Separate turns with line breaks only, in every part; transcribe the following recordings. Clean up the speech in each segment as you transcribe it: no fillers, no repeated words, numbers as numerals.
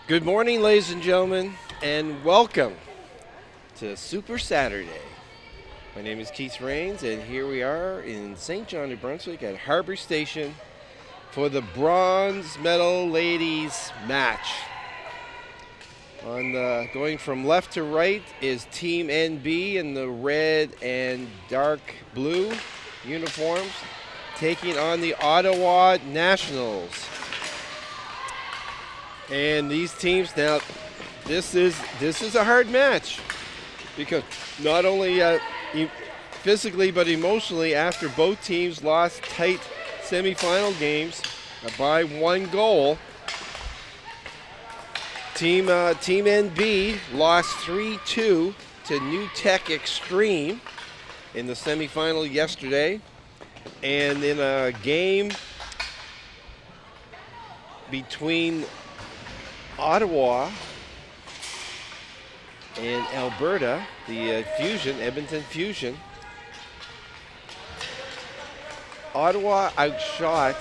Good morning, ladies and gentlemen, and welcome to Super Saturday. My name is Keith Rains, and here we are in St. John, New Brunswick at Harbor Station for the bronze medal ladies match. Going from left to right is Team NB in the red and dark blue uniforms, taking on the Ottawa Nationals. And these teams now, this is a hard match because not only physically but emotionally, after both teams lost tight semifinal games by one goal. Team NB lost 3-2 to New Tech Extreme in the semifinal yesterday, and in a game between Ottawa and Alberta, the Edmonton Fusion, Ottawa outshot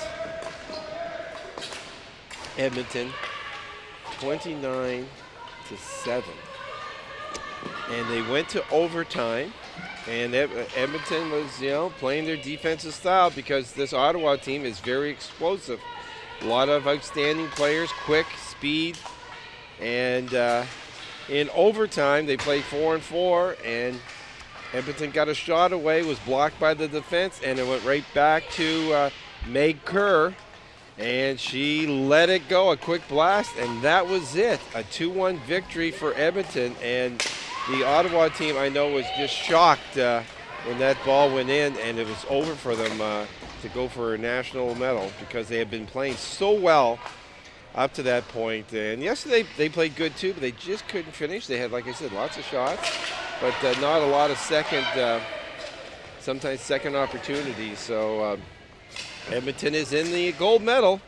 Edmonton 29-7. And they went to overtime, and Edmonton was, playing their defensive style because this Ottawa team is very explosive. A lot of outstanding players, quick, speed, and in overtime they played 4-4, and Edmonton got a shot away, was blocked by the defense, and it went right back to Meg Kerr, and she let it go, a quick blast, and that was it. A 2-1 victory for Edmonton, and the Ottawa team, I know, was just shocked when that ball went in, and it was over for them to go for a national medal because they had been playing so well up to that point. And yesterday they played good too, but they just couldn't finish. They had, like I said, lots of shots, but not a lot of sometimes second opportunities. So Edmonton is in the gold medal,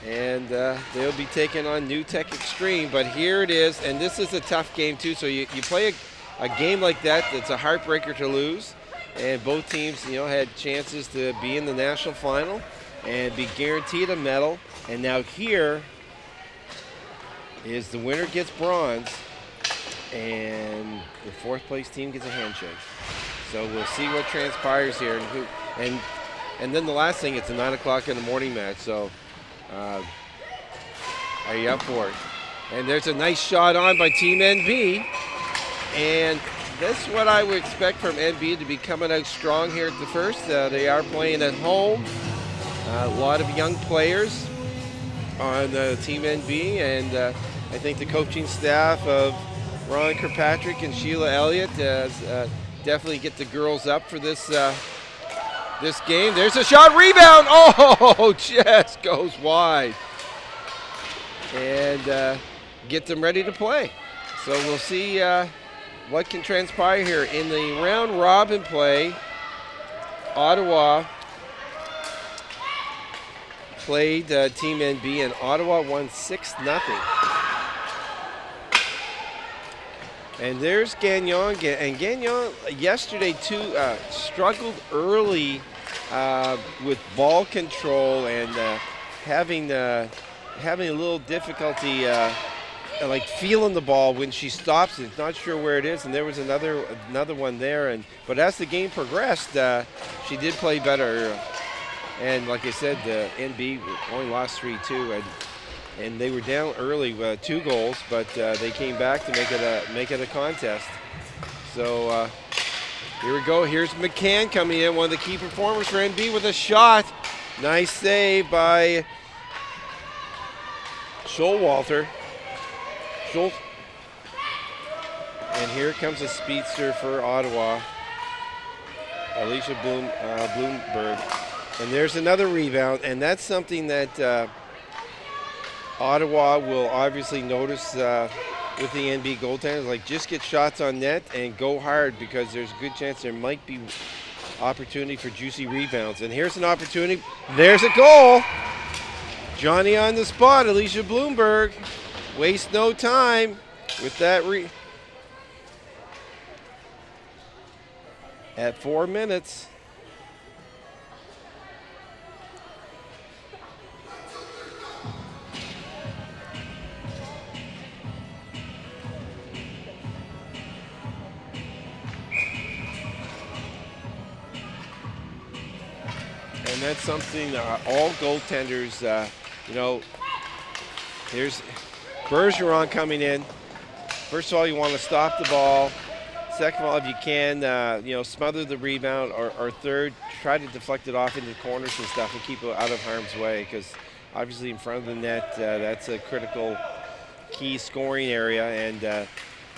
and they'll be taking on New Tech Extreme. But here it is, and this is a tough game too. So you play a game like that that's a heartbreaker to lose. And both teams, had chances to be in the national final and be guaranteed a medal. And now here is the winner gets bronze, and the fourth place team gets a handshake. So we'll see what transpires here, and then the last thing, it's a 9 o'clock in the morning match. So are you up for it? And there's a nice shot on by Team NB, and that's what I would expect from NB, to be coming out strong here at the first. They are playing at home. A lot of young players on Team NB, and I think the coaching staff of Ron Kirkpatrick and Sheila Elliott definitely get the girls up for this game. There's a shot, rebound. Oh, just goes wide, and get them ready to play. So we'll see what can transpire here in the round robin play. Ottawa played Team NB, and Ottawa won 6-0. And there's Gagnon, and Gagnon yesterday too struggled early with ball control and having a little difficulty like feeling the ball when she stops it, not sure where it is, and there was another one there. But as the game progressed, she did play better. And like I said, NB only lost 3-2, and they were down early, 2 goals, but they came back to make it a contest. So here we go. Here's McCann coming in, one of the key performers for NB, with a shot. Nice save by Schultz. And here comes a speedster for Ottawa, Alicia Bloomberg. And there's another rebound, and that's something that Ottawa will obviously notice with the NB goaltenders. Like, just get shots on net and go hard, because there's a good chance there might be opportunity for juicy rebounds. And here's an opportunity. There's a goal. Johnny on the spot, Alicia Bloomberg. Waste no time with that at 4 minutes. And that's something all goaltenders, here's Bergeron coming in. First of all, you want to stop the ball. Second of all, if you can, smother the rebound. Or third, try to deflect it off into corners and stuff and keep it out of harm's way, because obviously in front of the net, that's a critical key scoring area,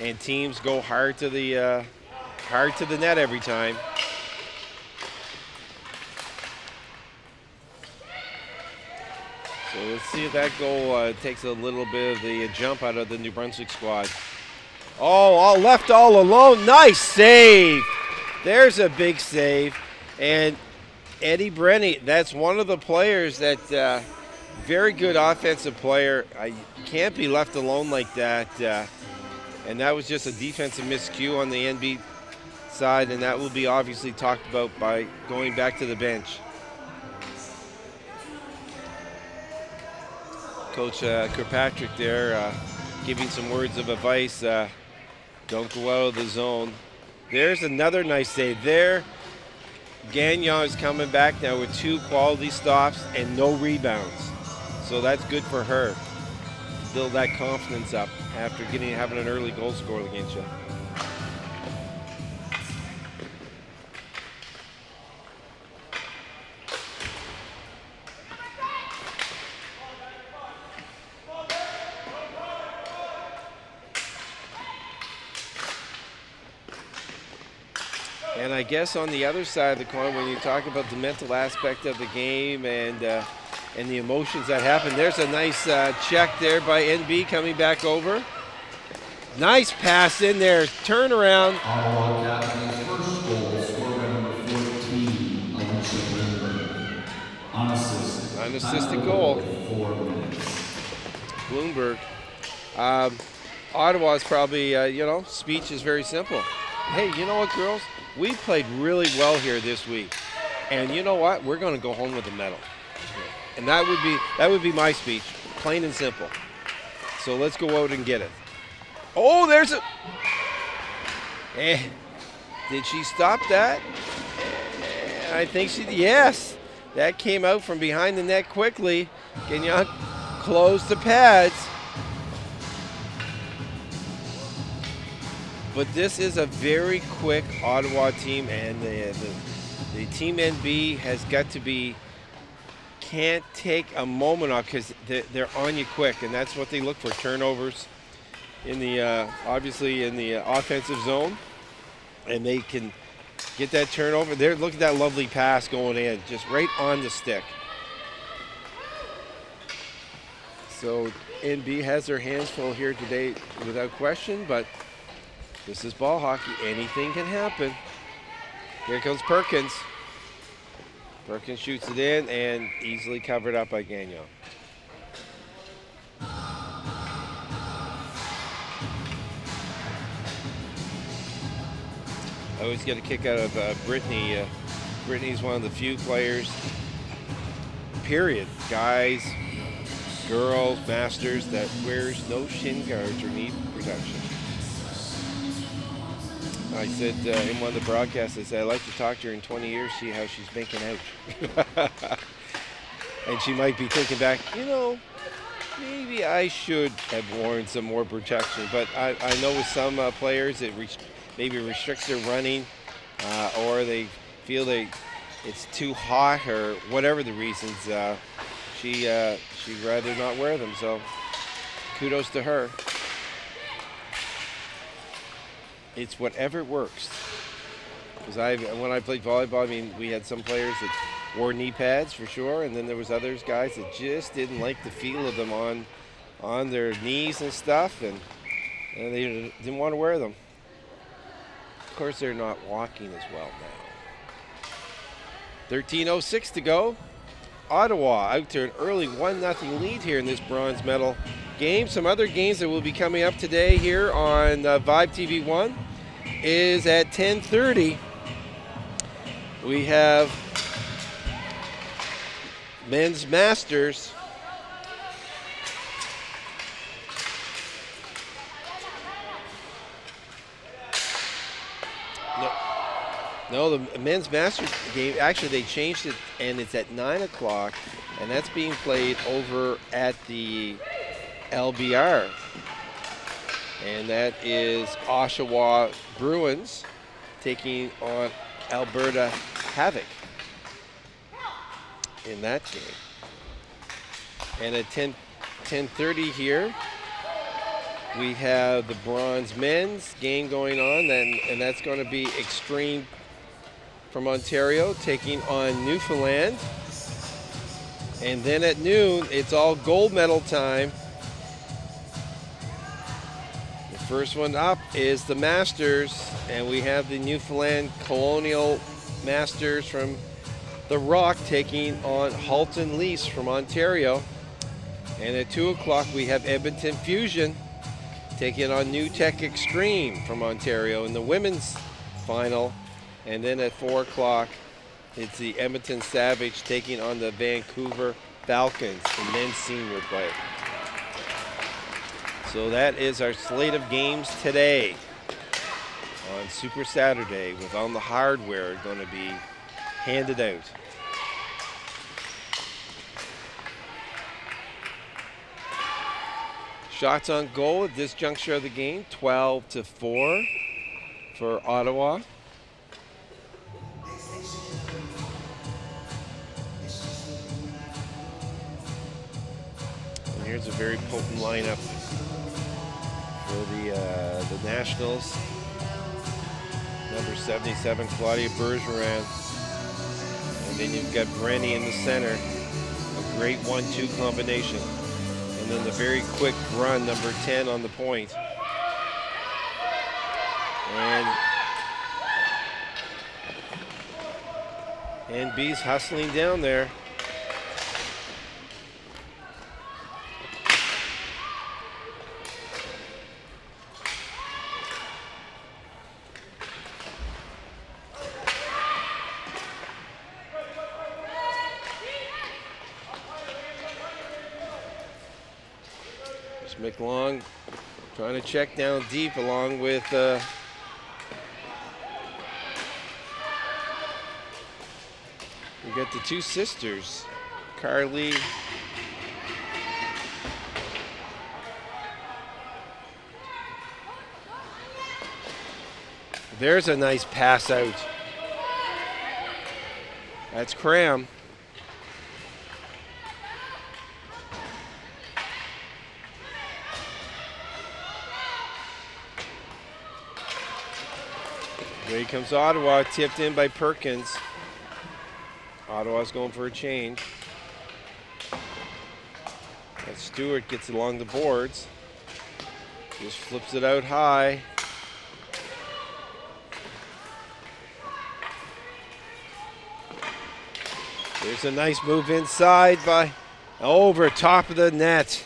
and teams go hard to the net every time. So let's see if that goal takes a little bit of the jump out of the New Brunswick squad. Oh, all left all alone. Nice save. There's a big save. And Eddie Brenny, that's one of the players that very good offensive player. Can't be left alone like that. And that was just a defensive miscue on the NB side, and that will be obviously talked about by going back to the bench. Coach Kirkpatrick there giving some words of advice. Don't go out of the zone. There's another nice save there. Gagnon is coming back now with 2 quality stops and no rebounds. So that's good for her. Build that confidence up after having an early goal scored against you. And I guess on the other side of the coin, when you talk about the mental aspect of the game and the emotions that happen, there's a nice check there by NB coming back over. Nice pass in there, turn around.
Ottawa Captain's first goal, scorer number 14, Alicia Bloomberg.
Unassisted goal.
4 minutes.
Bloomberg. Ottawa's probably, speech is very simple. Hey, you know what, girls? We played really well here this week, and you know what? We're going to go home with a medal, and that would be my speech, plain and simple. So let's go out and get it. Oh, there's a. Did she stop that? I think she. Yes, that came out from behind the net quickly. Gagnon closed the pads. But this is a very quick Ottawa team, and the team NB has got to be, can't take a moment off, because they're on you quick, and that's what they look for, turnovers in the obviously in the offensive zone, and they can get that turnover. There, look at that lovely pass going in, just right on the stick. So NB has their hands full here today without question, but this is ball hockey. Anything can happen. Here comes Perkins. Perkins shoots it in and easily covered up by Gagnon. I always get a kick out of Brittany. Brittany's one of the few players, period, guys, girls, masters, that wears no shin guards or knee protection. I said in one of the broadcasts, I said, I'd like to talk to her in 20 years, see how she's making out. And she might be thinking back, maybe I should have worn some more protection. But I know with some players, it maybe restricts their running, or they feel it's too hot, or whatever the reasons. She'd rather not wear them, so kudos to her. It's whatever works. Because when I played volleyball, we had some players that wore knee pads for sure, and then there was others guys that just didn't like the feel of them on their knees and stuff, and they didn't want to wear them. Of course, they're not walking as well now. 13:06 to go. Ottawa out to an early 1-0 lead here in this bronze medal game. Some other games that will be coming up today here on Vibe TV 1 is at 10:30. We have men's masters. No, the men's Masters game, actually they changed it and it's at 9 o'clock, and that's being played over at the LBR. And that is Oshawa Bruins taking on Alberta Havoc in that game. And at 10:30 here, we have the bronze men's game going on, and that's going to be Extreme from Ontario taking on Newfoundland. And then at noon, it's all gold medal time. The first one up is the Masters, and we have the Newfoundland Colonial Masters from the Rock taking on Halton Lease from Ontario. And at 2 o'clock, we have Edmonton Fusion taking on New Tech Extreme from Ontario in the women's final. And then at 4 o'clock, it's the Edmonton Savage taking on the Vancouver Falcons in men's senior play. So that is our slate of games today on Super Saturday, with all the hardware going to be handed out. Shots on goal at this juncture of the game, 12-4 for Ottawa. And here's a very potent lineup for the Nationals. Number 77, Claudia Bergeron. And then you've got Brenny in the center. A great 1-2 combination. And then the very quick run, number 10 on the point. And B's hustling down there. McLong trying to check down deep along with we got the two sisters, Carly there's a nice pass out. That's Cram. Here comes Ottawa, tipped in by Perkins. Ottawa's going for a change. And Stewart gets along the boards. Just flips it out high. There's a nice move inside by over top of the net.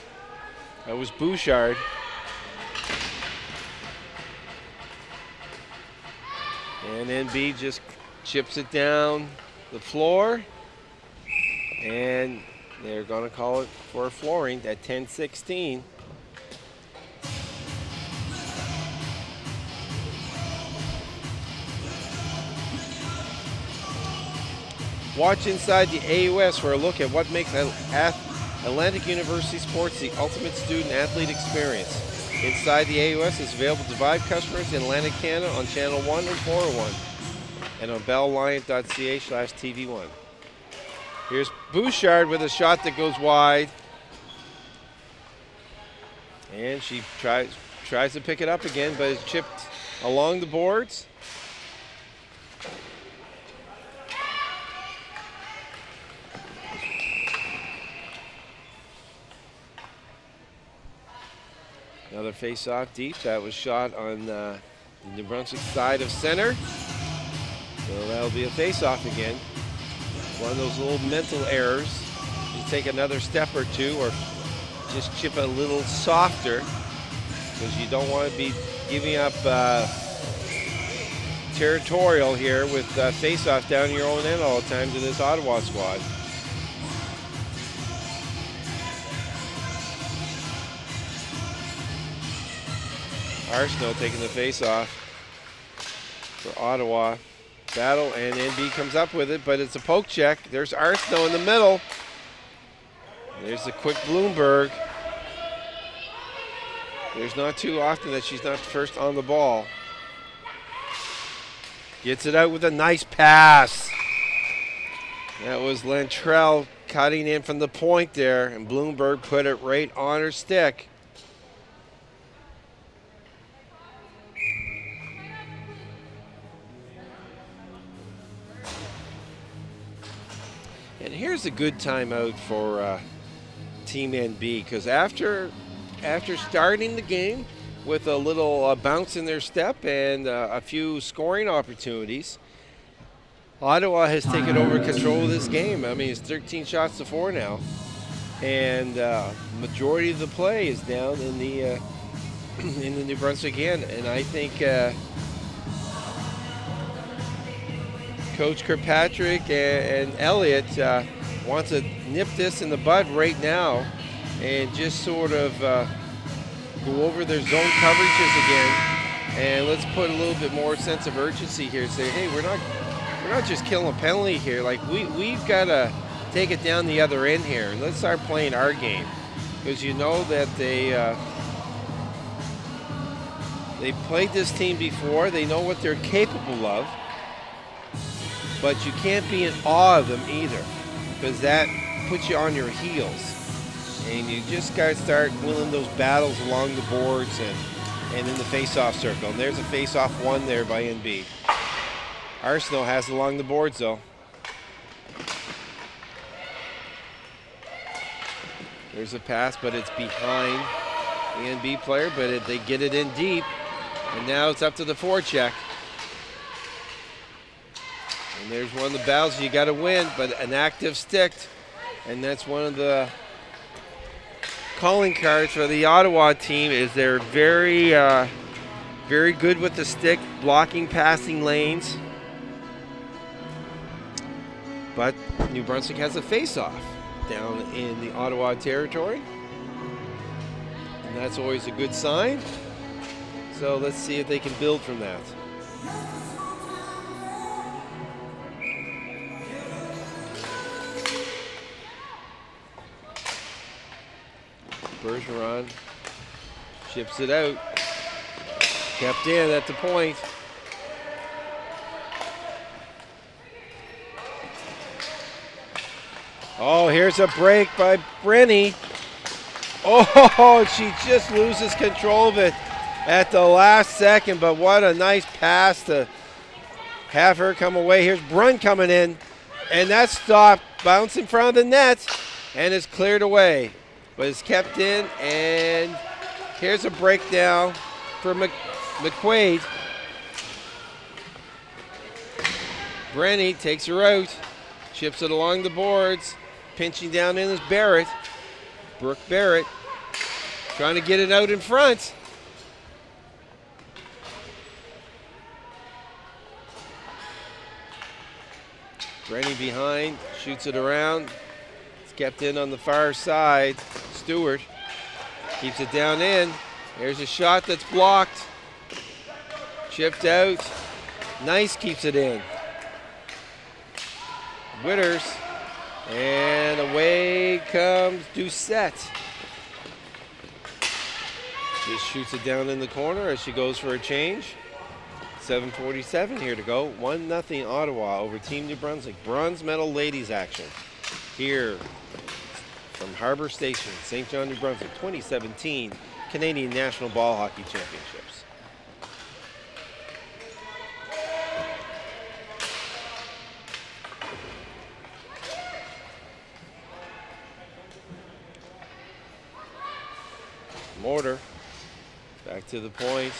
That was Bouchard. And NB just chips it down the floor. And they're going to call it for flooring at 10-16. Watch inside the AUS for a look at what makes Atlantic University Sports the ultimate student-athlete experience. Inside the AUS is available to Vive customers in Atlantic Canada on Channel 1 and 401 and on belllion.ca/TV1. Here's Bouchard with a shot that goes wide. And she tries to pick it up again, but it's chipped along the boards. Another face-off deep. That was shot on the New Brunswick side of center. So that'll be a face-off again. One of those little mental errors. You take another step or two, or just chip a little softer, because you don't want to be giving up territorial here with face-off down your own end all the time to this Ottawa squad. Arsenault taking the face-off for Ottawa. Battle, and NB comes up with it, but it's a poke check. There's Arsenault in the middle. There's the quick Bloomberg. There's not too often that she's not first on the ball. Gets it out with a nice pass. That was Lantrell cutting in from the point there, and Bloomberg put it right on her stick. And here's a good timeout for Team NB, because after starting the game with a little bounce in their step and a few scoring opportunities, Ottawa has taken over control of this game. I mean, it's 13 shots to 4 now, and majority of the play is down in the New Brunswick end. And I think Coach Kirkpatrick and Elliott wants to nip this in the bud right now and just sort of go over their zone coverages again. And let's put a little bit more sense of urgency here. Say, hey, we're not just killing a penalty here. Like we've got to take it down the other end here. And let's start playing our game, because you know that they played this team before. They know what they're capable of. But you can't be in awe of them either, because that puts you on your heels. And you just got to start winning those battles along the boards and in the face-off circle. And there's a face-off won there by NB. Arsenault has it along the boards, though. There's a pass, but it's behind the NB player, but they get it in deep. And now it's up to the forecheck. And there's one of the battles you got to win, but an active stick. And that's one of the calling cards for the Ottawa team, is they're very, very good with the stick, blocking passing lanes. But New Brunswick has a face-off down in the Ottawa territory. And that's always a good sign. So let's see if they can build from that. Bergeron chips it out. Kept in at the point. Oh, here's a break by Brenny. Oh, she just loses control of it at the last second, but what a nice pass to have her come away. Here's Brun coming in, and that's stopped, bounce in front of the net, and is cleared away. But it's kept in, and here's a breakdown for McQuaid. Brenny takes her out, chips it along the boards. Pinching down in is Barrett. Brooke Barrett trying to get it out in front. Brenny behind, shoots it around. It's kept in on the far side. Stewart keeps it down in. There's a shot that's blocked. Chipped out. Nice keeps it in. Witters. And away comes Doucette. Just shoots it down in the corner as she goes for a change. 7:47 here to go. 1-0 Ottawa over Team New Brunswick. Bronze medal ladies action here from Harbour Station, St. John, New Brunswick, 2017 Canadian National Ball Hockey Championships. Mortar back to the point.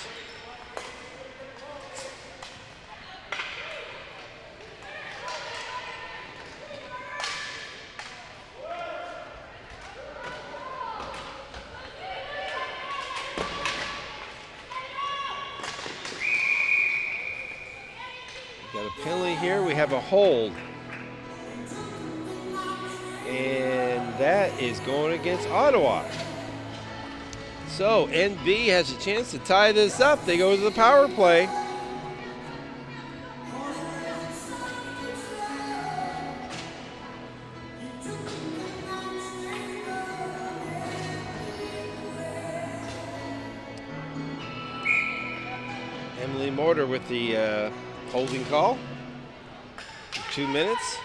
Got a penalty here. We have a hold. And that is going against Ottawa. So NB has a chance to tie this up. They go to the power play. Motor with the holding call. 2 minutes.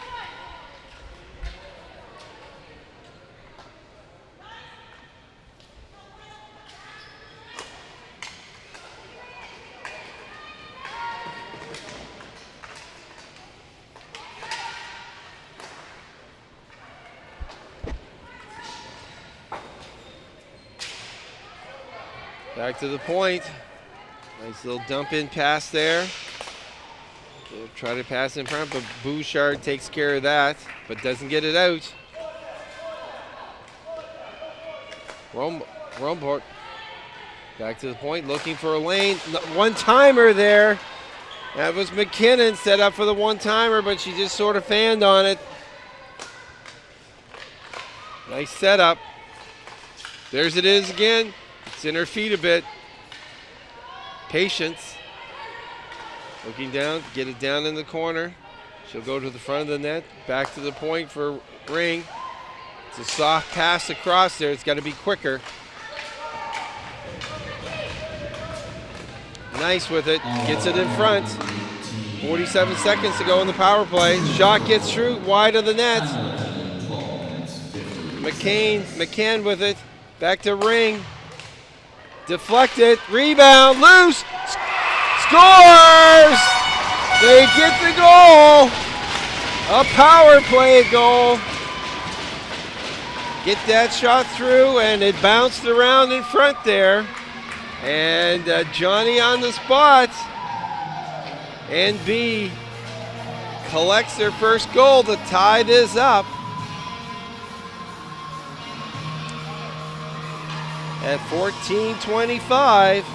Back to the point. Nice little dump in pass there. They'll try to pass in front, but Bouchard takes care of that, but doesn't get it out. Romport back to the point, looking for a lane. One-timer there. That was McKinnon set up for the one-timer, but she just sort of fanned on it. Nice setup. There's it is again. It's in her feet a bit. Patience. Looking down, get it down in the corner. She'll go to the front of the net, back to the point for Ring. It's a soft pass across there. It's got to be quicker. Nice with it. Gets it in front. 47 seconds to go in the power play. Shot gets through, wide of the net. McCann with it. Back to Ring. Deflected, rebound, loose, scores! They get the goal. A power play goal. Get that shot through, and it bounced around in front there. And Johnny on the spot. NB collects their first goal to tie this up. At 14:25.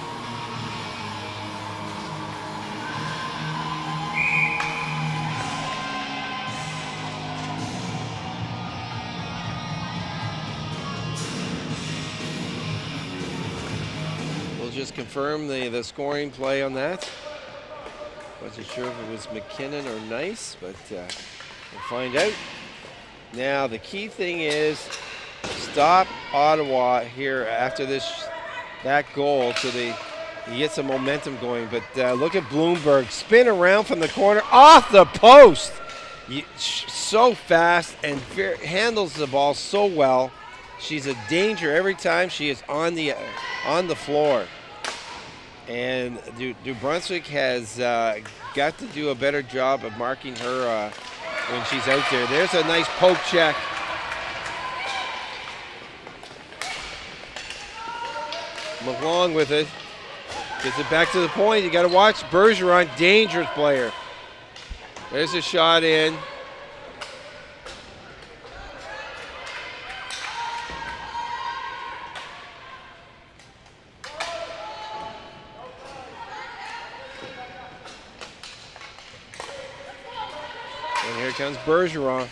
We'll just confirm the scoring play on that. Wasn't sure if it was McKinnon or Nice, but we'll find out. Now the key thing is stop Ottawa here after that goal so you get some momentum going. But look at Bloomberg spin around from the corner off the post. So fast and handles the ball so well. She's a danger every time she is on the floor. And New Brunswick has got to do a better job of marking her when she's out there. There's a nice poke check. McLong with it. Gets it back to the point. You got to watch Bergeron, dangerous player. There's a shot in. And here comes Bergeron.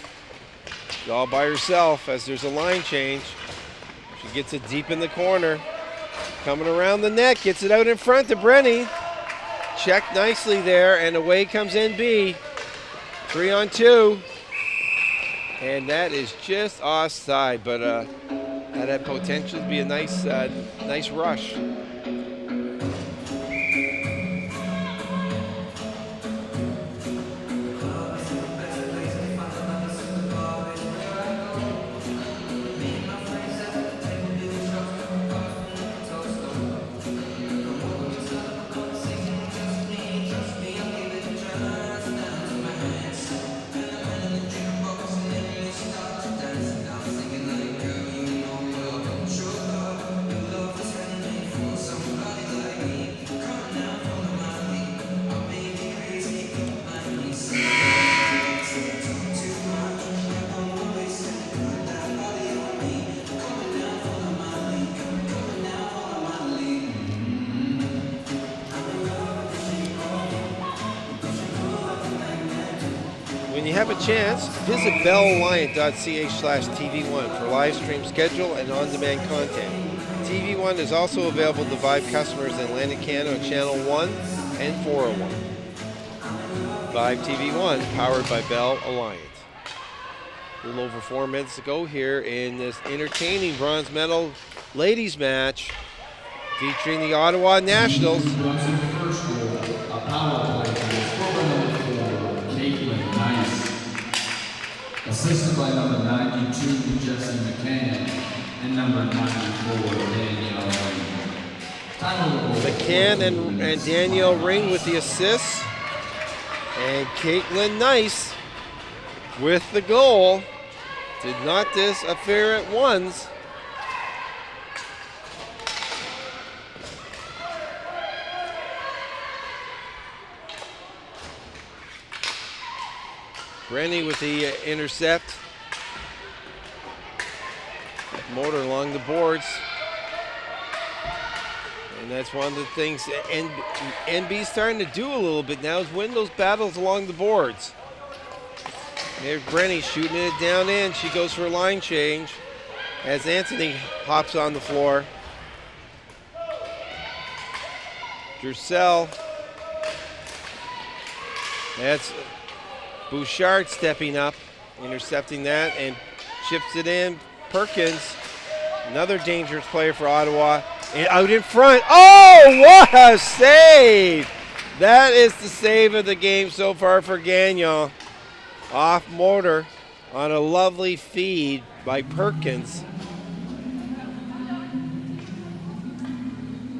All by herself as there's a line change. She gets it deep in the corner. Coming around the net, gets it out in front to Brenny. Checked nicely there, and away comes NB. 3-on-2. And that is just offside, but had that potential to be a nice rush. When you have a chance, visit bellalliant.ca/TV1 for live stream schedule and on-demand content. TV1 is also available to Vibe customers in Atlantic Canada on Channel 1 and 401. Vibe TV1, powered by Bell Alliant. A little over 4 minutes to go here in this entertaining bronze medal ladies match featuring the Ottawa Nationals.
Assisted by number 92, Jesse McCann, and number 94, Danielle Ring. Time of the goal.
McCann and Danielle Ring with the assists. And Caitlin Nice with the goal. Did not this affair at ones. Brenny with the intercept. Motor along the boards. And that's one of the things NB's starting to do a little bit now is win those battles along the boards. There's Brenny shooting it down in. She goes for a line change as Anthony hops on the floor. Drusell. That's Bouchard stepping up, intercepting that, and chips it in. Perkins, another dangerous player for Ottawa, and out in front. Oh, what a save! That is the save of the game so far for Gagnon. Off Motor on a lovely feed by Perkins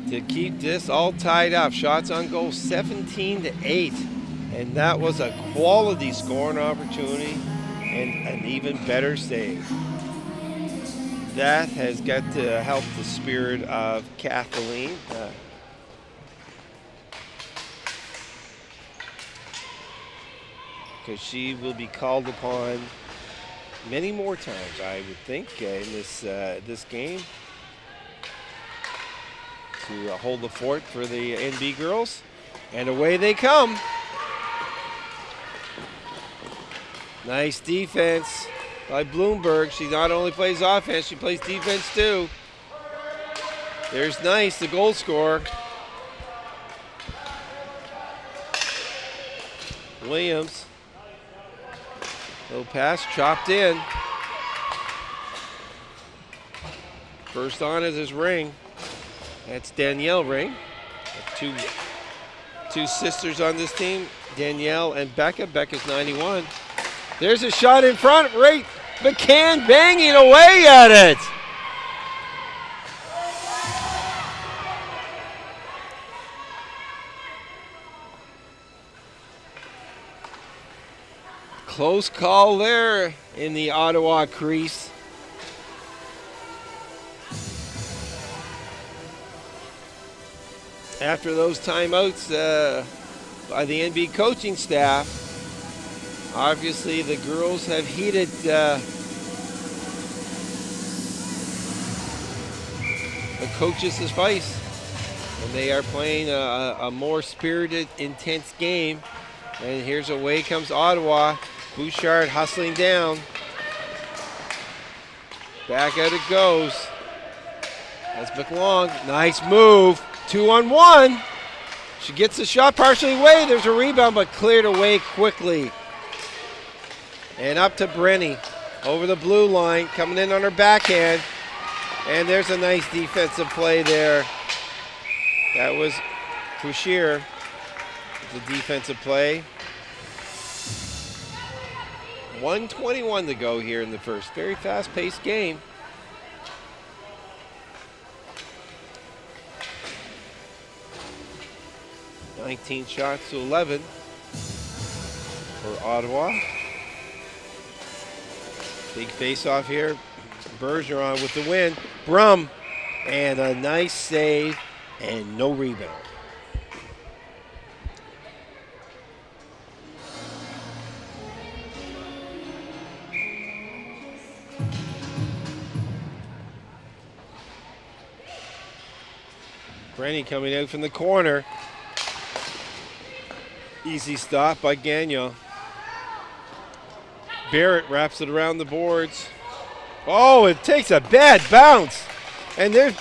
to keep this all tied up. Shots on goal 17-8. And that was a quality scoring opportunity and an even better save. That has got to help the spirit of Kathleen. Because she will be called upon many more times, I would think, in this game to hold the fort for the NB girls. And away they come. Nice defense by Bloomberg. She not only plays offense, she plays defense too. There's Nice, the goal scorer. Williams. Little pass chopped in. First on is Ring. That's Danielle Ring. Two sisters on this team, Danielle and Becca. Becca's 91. There's a shot in front, right? McCann banging away at it. Close call there in the Ottawa crease. After those timeouts by the NB coaching staff, obviously the girls have heeded the coaches' advice, and they are playing a more spirited, intense game. And here's away comes Ottawa. Bouchard hustling down. Back out it goes. That's McLong. Nice move. 2-on-1. She gets the shot partially away. There's a rebound, but cleared away quickly. And up to Brenny. Over the blue line. Coming in on her backhand. And there's a nice defensive play there. That was Fouchier. The defensive play. 1:21 to go here in the first. Very fast-paced game. $19 shots to 11 for Ottawa. Big face-off here. Bergeron with the win. Brum, and a nice save and no rebound. Brenny coming out from the corner. Easy stop by Gagnon. Barrett wraps it around the boards. Oh, it takes a bad bounce. And there's,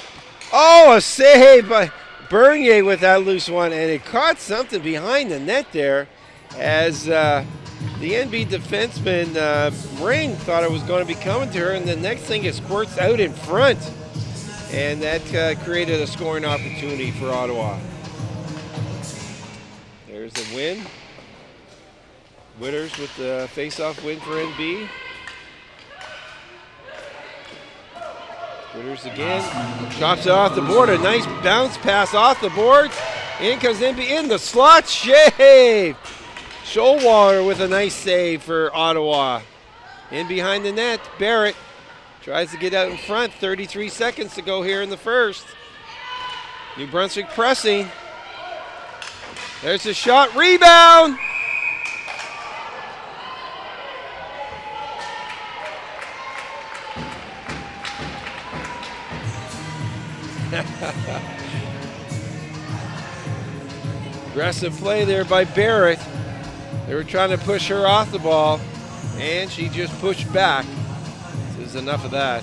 a save by Bernier with that loose one. And it caught something behind the net there as the NB defenseman, Ring, thought it was going to be coming to her. And the next thing, it squirts out in front. And that created a scoring opportunity for Ottawa. There's the win. Witters with the face-off win for NB. Wooders again. Drops it off the board. A nice bounce pass off the board. In comes in the slot. Shave. Showalter with a nice save for Ottawa. In behind the net. Barrett tries to get out in front. 33 seconds to go here in the first. New Brunswick pressing. There's a shot. Rebound. Aggressive play there by Barrett. They were trying to push her off the ball, and she just pushed back. There's enough of that.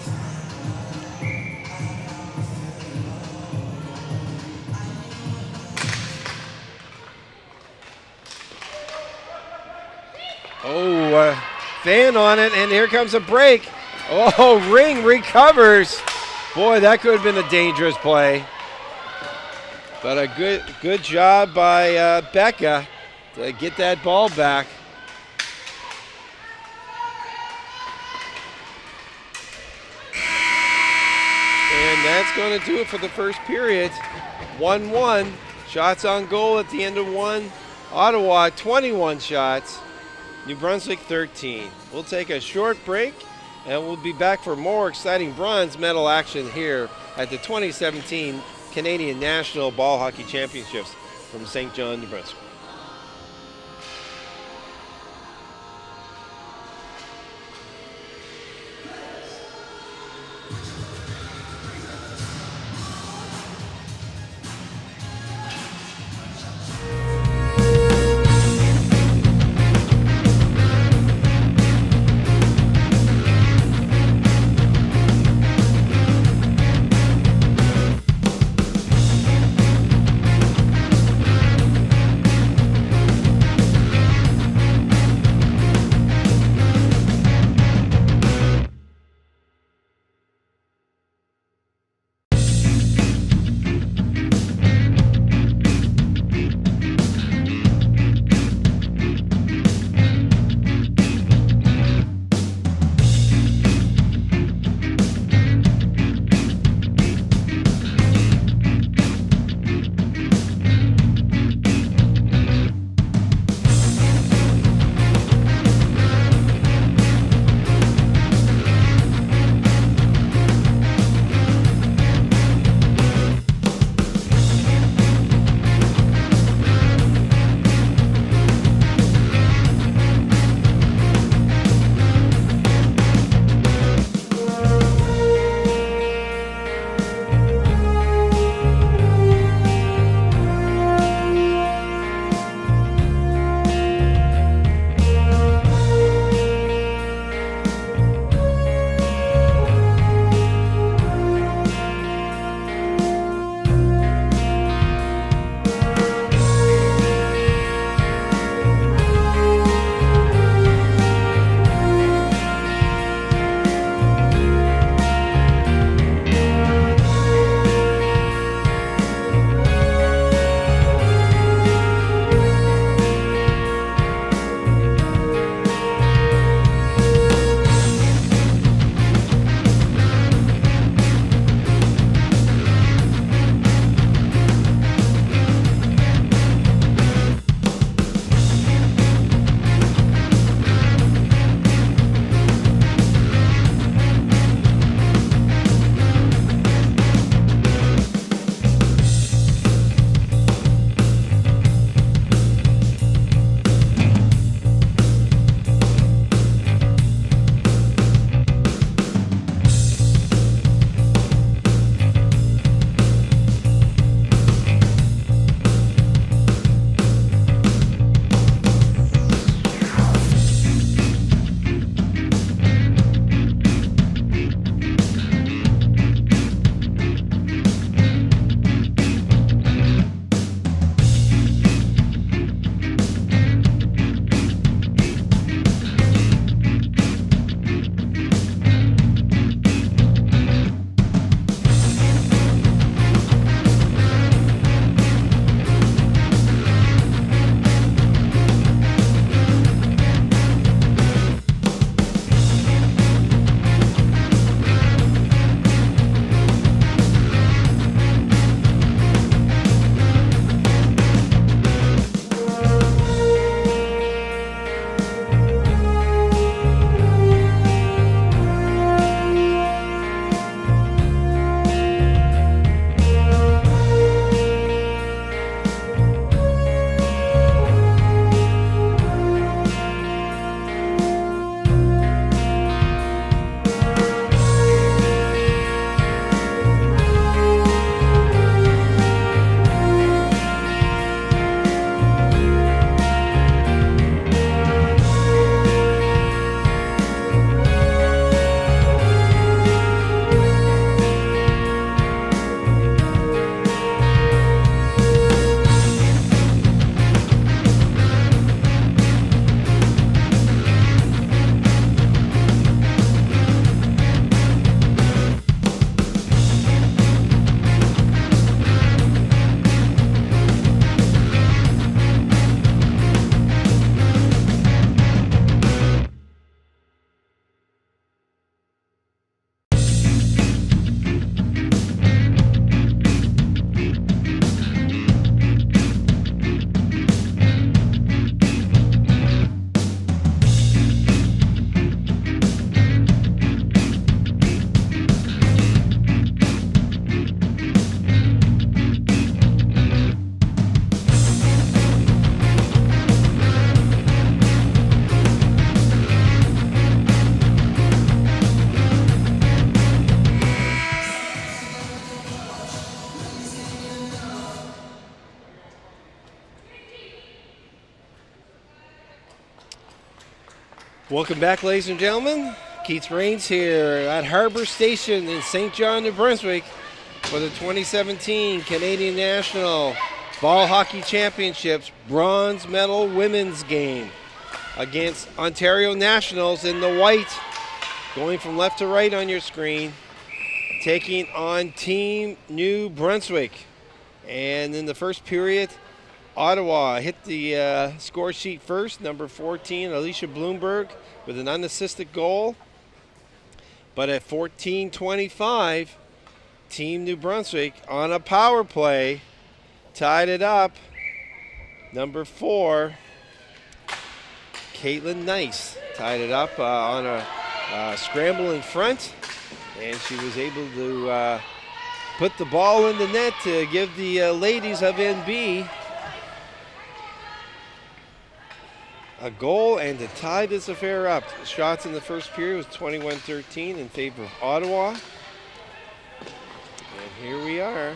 Oh, fan on it, and here comes a break. Oh, Ring recovers. Boy, that could have been a dangerous play. But a good job by Becca to get that ball back. And that's going to do it for the first period. 1-1. Shots on goal at the end of one. Ottawa, 21 shots. New Brunswick, 13. We'll take a short break, and we'll be back for more exciting bronze medal action here at the 2017 Canadian National Ball Hockey Championships from St. John, New Brunswick. Welcome back, ladies and gentlemen. Keith Rains here at Harbor Station in St. John, New Brunswick for the 2017 Canadian National Ball Hockey Championships bronze medal women's game against Ontario Nationals in the white. Going from left to right on your screen, taking on Team New Brunswick. And in the first period, Ottawa hit the score sheet first, number 14, Alicia Bloomberg, with an unassisted goal. But at 14:25, Team New Brunswick on a power play tied it up. Number 4, Caitlin Nice tied it up on a scramble in front, and she was able to put the ball in the net to give the ladies of NB a goal and to tie this affair up. Shots in the first period was 21-13 in favor of Ottawa. And here we are.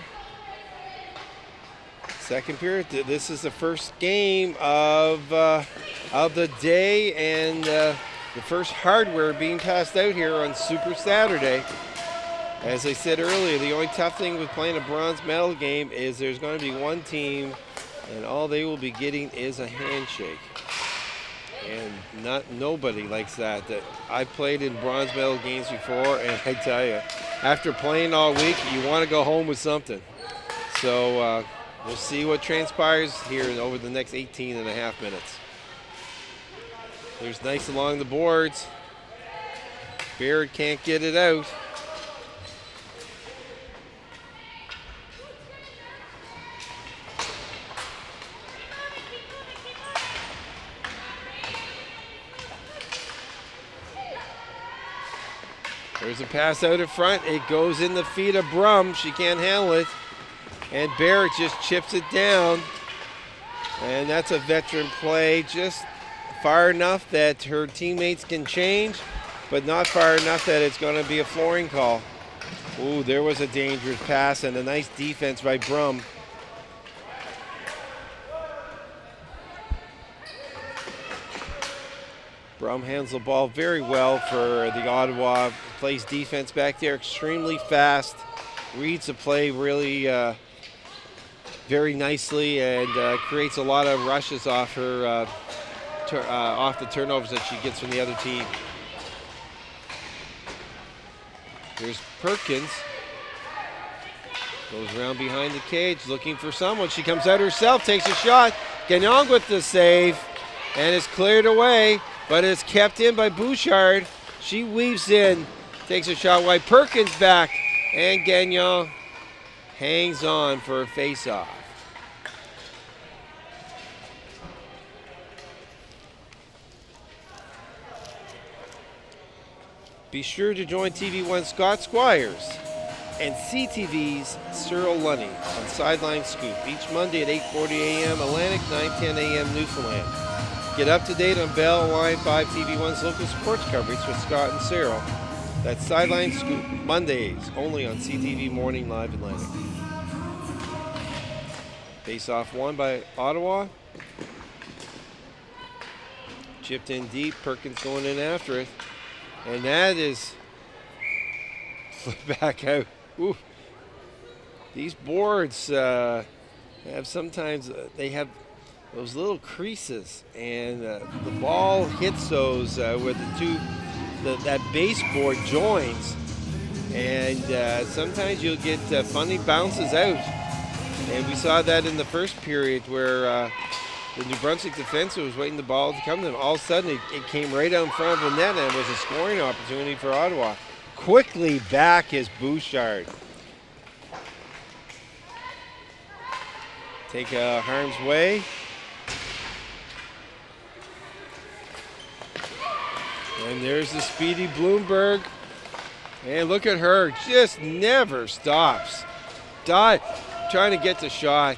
Second period. This is the first game of the day, and the first hardware being passed out here on Super Saturday. As I said earlier, the only tough thing with playing a bronze medal game is there's going to be one team, and all they will be getting is a handshake. And nobody likes that. I played in bronze medal games before, and I tell you, after playing all week, you want to go home with something. So we'll see what transpires here over the next 18 and a half minutes. There's Nice along the boards. Baird can't get it out. There's a pass out in front. It goes in the feet of Brum. She can't handle it. And Barrett just chips it down. And that's a veteran play, just far enough that her teammates can change, but not far enough that it's going to be a flooring call. Ooh, there was a dangerous pass and a nice defense by Brum. Brum handles the ball very well for the Ottawa. Plays defense back there extremely fast. Reads the play really very nicely and creates a lot of rushes off her off the turnovers that she gets from the other team. Here's Perkins. Goes around behind the cage looking for someone. She comes out herself, takes a shot. Gagnon with the save and is cleared away, but it's kept in by Bouchard. She weaves in, takes a shot wide. Perkins back, and Gagnon hangs on for a face-off. Be sure to join TV1's Scott Squires and CTV's Cyril Lunny on Sideline Scoop each Monday at 8:40 a.m. Atlantic, 9:10 a.m. Newfoundland. Get up to date on Bell Line 5 TV1's local sports coverage with Scott and Cyril. That's Sideline Scoop Mondays only on CTV Morning Live Atlantic. Face-off won by Ottawa. Chipped in deep. Perkins going in after it. And that is back out. Ooh. These boards have sometimes, they have those little creases, and the ball hits those where that baseboard joins, and sometimes you'll get funny bounces out. And we saw that in the first period where the New Brunswick defenseman was waiting the ball to come to them. All of a sudden, it came right out in front of the net, and it was a scoring opportunity for Ottawa. Quickly back is Bouchard. Take harm's way. And there's the speedy Bloomberg. And look at her, just never stops. Trying to get the shot.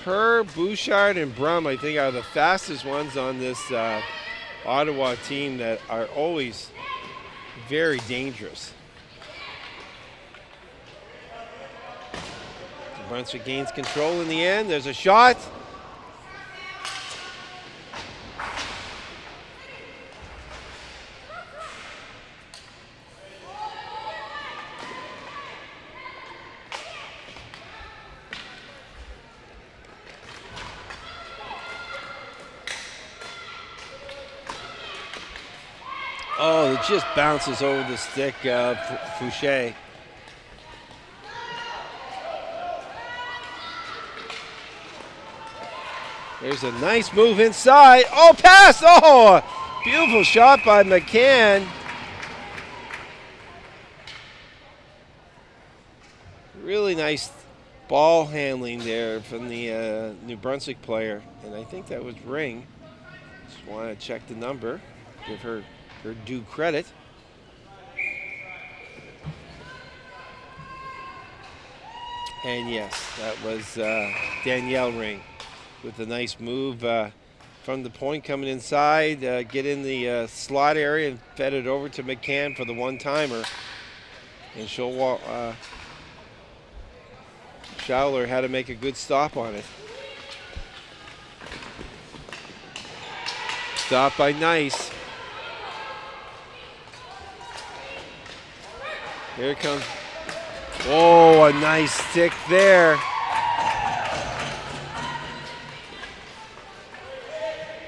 Her, Bouchard, and Brum, I think, are the fastest ones on this Ottawa team that are always very dangerous. Brunswick gains control in the end. There's a shot. Oh, it just bounces over the stick, Fouché. There's a nice move inside. Oh, pass! Oh, beautiful shot by McCann. Really nice ball handling there from the New Brunswick player. And I think that was Ring. Just want to check the number, give her due credit. And yes, that was Danielle Ring with a nice move from the point coming inside, get in the slot area and fed it over to McCann for the one-timer. And Schauler had to make a good stop on it. Stop by Nice. Here it comes. Oh, a nice stick there.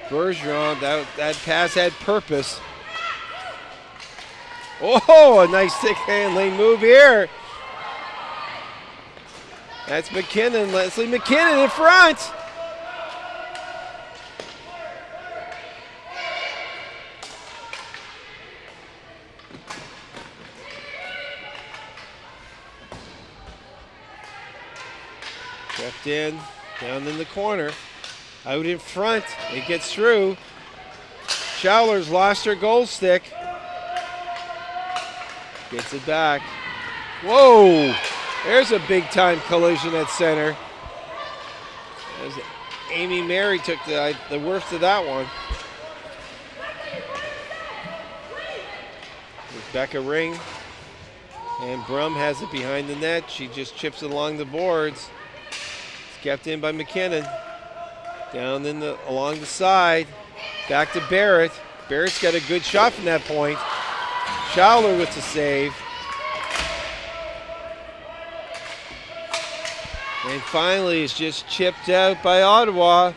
Bergeron, that pass had purpose. Oh, a nice stick handling move here. That's McKinnon, Leslie McKinnon in front. Kept in, down in the corner. Out in front, it gets through. Schauler's lost her goal stick. Gets it back. Whoa! There's a big-time collision at center. As Amy Mary took the worst of that one. Rebecca Ring. And Brum has it behind the net. She just chips it along the boards. It's kept in by McKinnon. Down along the side. Back to Barrett. Barrett's got a good shot from that point. Schauler with the save. And finally, it's just chipped out by Ottawa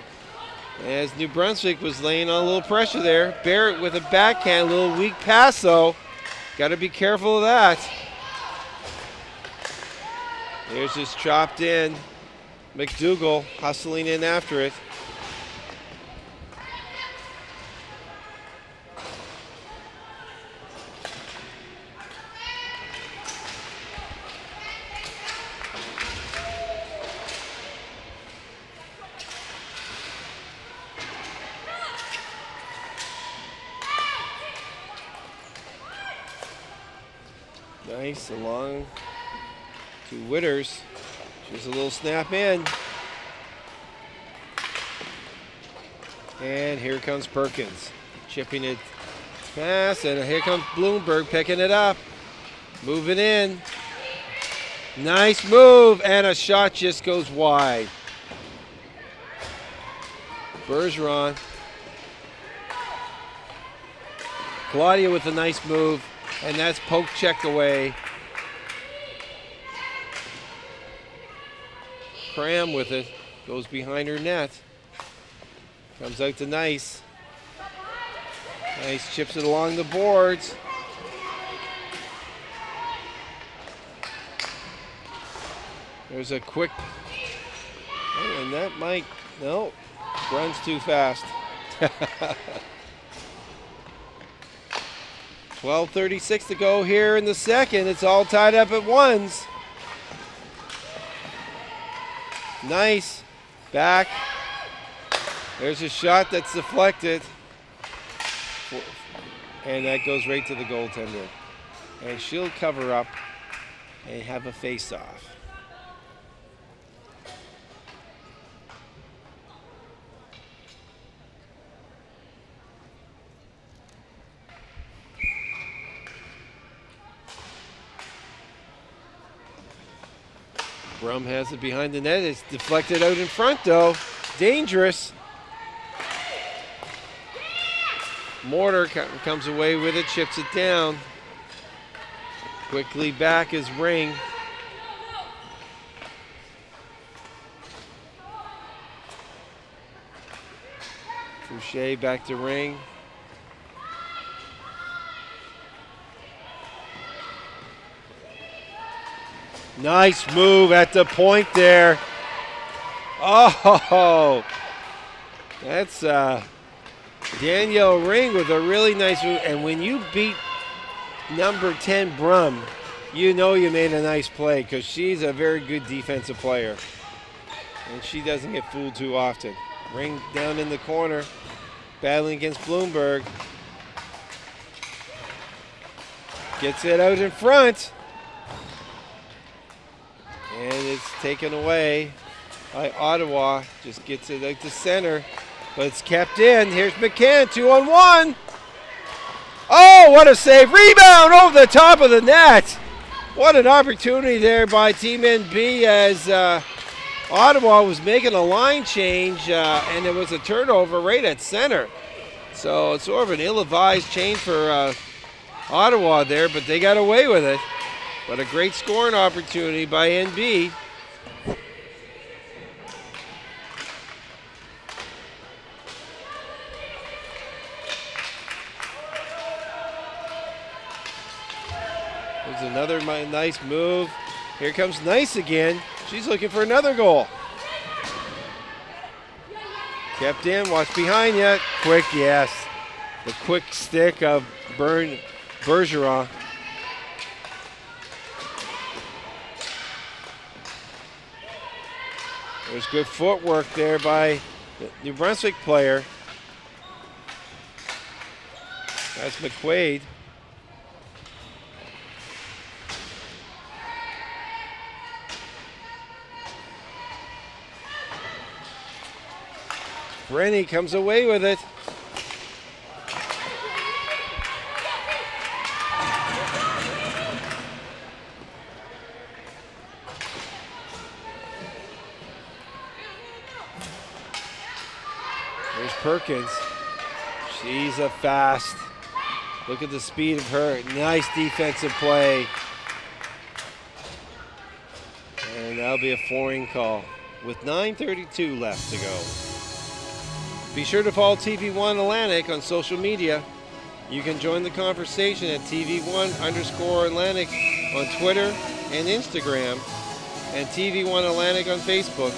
as New Brunswick was laying on a little pressure there. Barrett with a backhand, a little weak pass though. Got to be careful of that. There's just chopped in. McDougall hustling in after it. Nice, along to Witters. Just a little snap in. And here comes Perkins. Chipping it fast, and here comes Bloomberg picking it up. Moving in. Nice move, and a shot just goes wide. Bergeron. Claudia with a nice move. And that's poke checked away. Cram with it. Goes behind her net. Comes out to Nice. Nice chips it along the boards. There's a quick. Oh, and that might. No. Runs too fast. 12:36 to go here in the second. It's all tied up at ones. Nice. Back. There's a shot that's deflected. And that goes right to the goaltender. And she'll cover up and have a face-off. Brum has it behind the net. It's deflected out in front, though. Dangerous. Mortar comes away with it, chips it down. Quickly back is Ring. Fouché back to Ring. Nice move at the point there. Oh, that's Danielle Ring with a really nice move. And when you beat number 10 Brum, you know you made a nice play because she's a very good defensive player. And she doesn't get fooled too often. Ring down in the corner, battling against Bloomberg. Gets it out in front. And it's taken away by Ottawa. Just gets it out to center. But it's kept in. Here's McCann, 2-on-1. Oh, what a save. Rebound over the top of the net. What an opportunity there by Team NB as Ottawa was making a line change and there was a turnover right at center. So it's sort of an ill-advised change for Ottawa there, but they got away with it. But a great scoring opportunity by NB. There's another nice move. Here comes Nice again. She's looking for another goal. Kept in, watch behind you. Quick, yes. The quick stick of Bergeron. There's good footwork there by the New Brunswick player. That's McQuaid. Brenny comes away with it. There's Perkins. She's a fast. Look at the speed of her. Nice defensive play. And that'll be a flooring call with 9:32 left to go. Be sure to follow TV1 Atlantic on social media. You can join the conversation at TV1_Atlantic on Twitter and Instagram, and TV1 Atlantic on Facebook.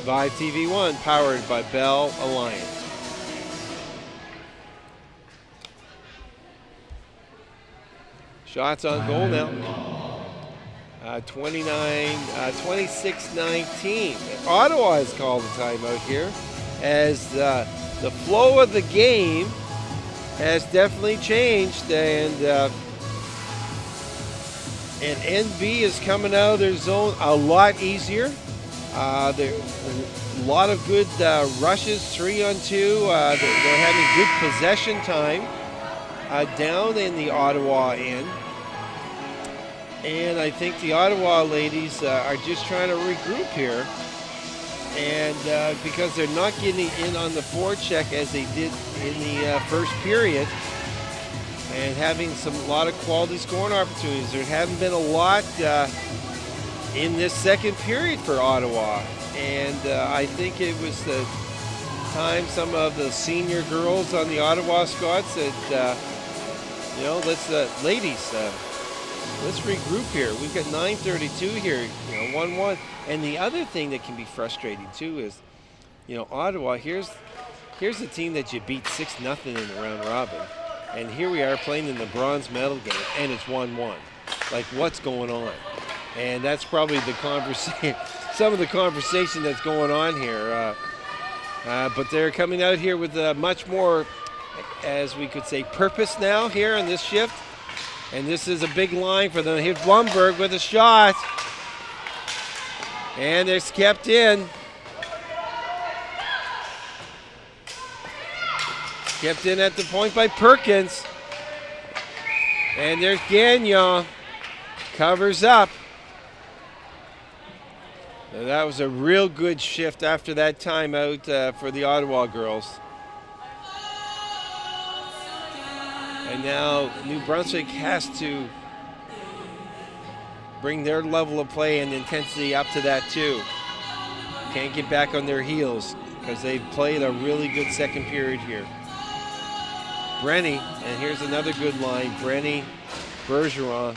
Vibe TV1, powered by Bell Alliance. Shots on goal now. 26-19. Ottawa has called a timeout here, as the flow of the game has definitely changed, and NB is coming out of their zone a lot easier. There a lot of good rushes, 3-on-2. They're having good possession time down in the Ottawa end. And I think the Ottawa ladies are just trying to regroup here. And because they're not getting in on the forecheck as they did in the first period, and having a lot of quality scoring opportunities. There haven't been a lot in this second period for Ottawa, and I think it was the time some of the senior girls on the Ottawa squad said, ladies, let's regroup here. We've got 9:32 here, 1-1. And the other thing that can be frustrating too is, Ottawa, here's a team that you beat 6-0 in the round robin. And here we are playing in the bronze medal game, and it's 1-1. Like, what's going on? And that's probably the conversation, some of the conversation that's going on here. But they're coming out here with much more, as we could say, purpose now here on this shift. And this is a big line for them. Here's Blumberg with a shot. And it's kept in. Kept in at the point by Perkins. And there's Gagnon. Covers up. Now that was a real good shift after that timeout for the Ottawa girls. And now New Brunswick has to bring their level of play and intensity up to that too. Can't get back on their heels because they've played a really good second period here. Brenny, and here's another good line. Brenny, Bergeron.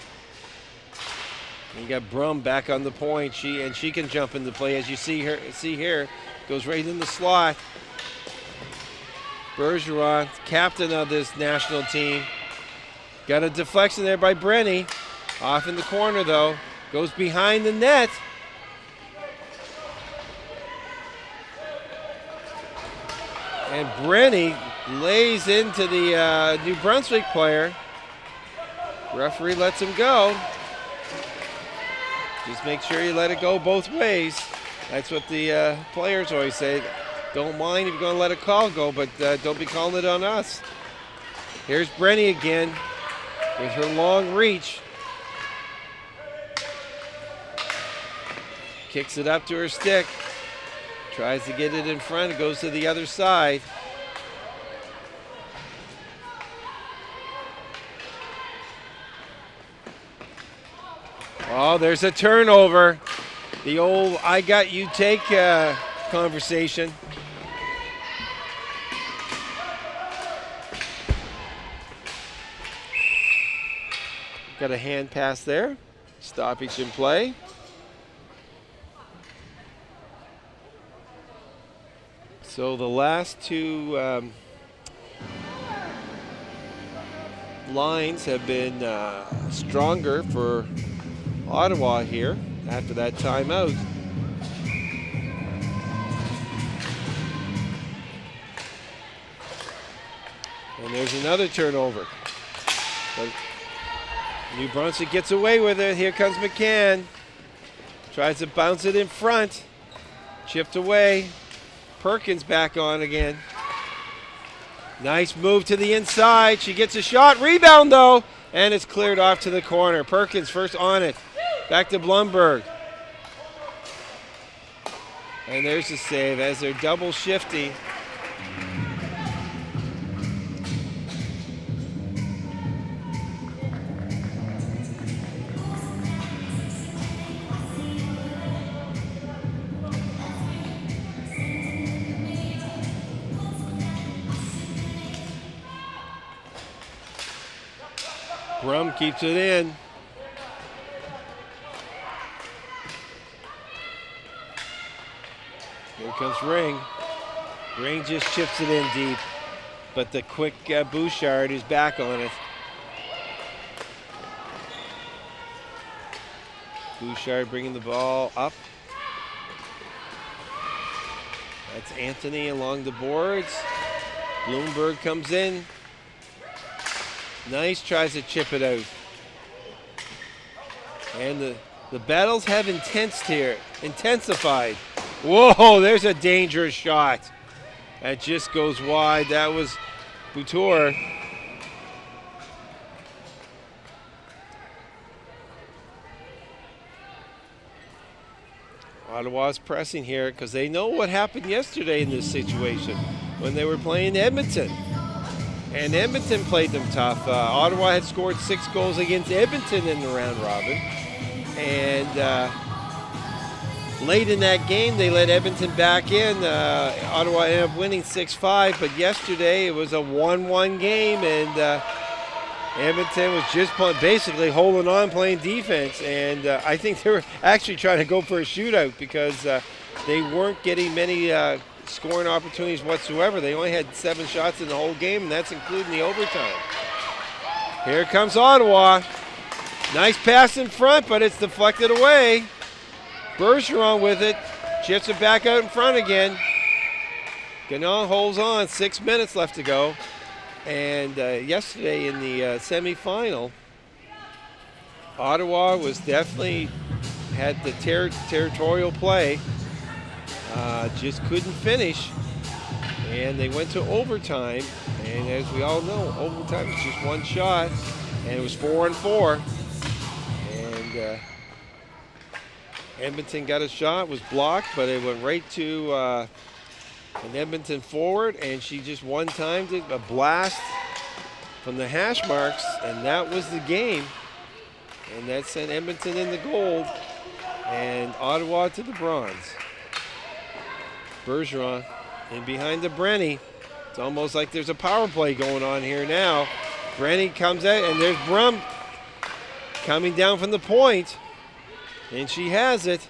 You got Brum back on the point. She can jump into play, as you see here. Goes right in the slot. Bergeron, captain of this national team. Got a deflection there by Brenny. Off in the corner, though. Goes behind the net. And Brenny lays into the New Brunswick player. Referee lets him go. Just make sure you let it go both ways. That's what the players always say. Don't mind if you're going to let a call go, but don't be calling it on us. Here's Brenny again with her long reach. Kicks it up to her stick. Tries to get it in front. It goes to the other side. Oh, there's a turnover. The old I got you take conversation. Got a hand pass there. Stoppage in play. So the last two lines have been stronger for Ottawa here after that timeout. And there's another turnover. But New Brunswick gets away with it. Here comes McCann. Tries to bounce it in front. Chipped away. Perkins back on again. Nice move to the inside. She gets a shot. Rebound, though. And it's cleared off to the corner. Perkins first on it. Back to Blumberg. And there's the save as they're double shifty. Brum keeps it in. Here comes Ring. Ring just chips it in deep, but the quick Bouchard is back on it. Bouchard bringing the ball up. That's Anthony along the boards. Bloomberg comes in. Nice, tries to chip it out. And the battles have intensified. Whoa, there's a dangerous shot. That just goes wide. That was Boutour. Ottawa's pressing here because they know what happened yesterday in this situation when they were playing Edmonton. And Edmonton played them tough. Ottawa had scored 6 goals against Edmonton in the round robin. And late in that game, they let Edmonton back in. Ottawa ended up winning 6-5. But yesterday, it was a 1-1 game. And Edmonton was just basically holding on, playing defense. And I think they were actually trying to go for a shootout because they weren't getting many scoring opportunities whatsoever. They only had 7 shots in the whole game, and that's including the overtime. Here comes Ottawa. Nice pass in front, but it's deflected away. Bergeron with it. Chips it back out in front again. Gagnon holds on. 6 minutes left to go. And yesterday in the semifinal, Ottawa was definitely had the territorial play. Just couldn't finish, and they went to overtime, and as we all know, overtime is just one shot, and it was 4-4, and Edmonton got a shot, was blocked, but it went right to an Edmonton forward, and she just one-timed it, a blast from the hash marks, and that was the game, and that sent Edmonton in the gold, and Ottawa to the bronze. Bergeron in behind the Brenny. It's almost like there's a power play going on here now. Brenny comes out, and there's Brum coming down from the point. And she has it.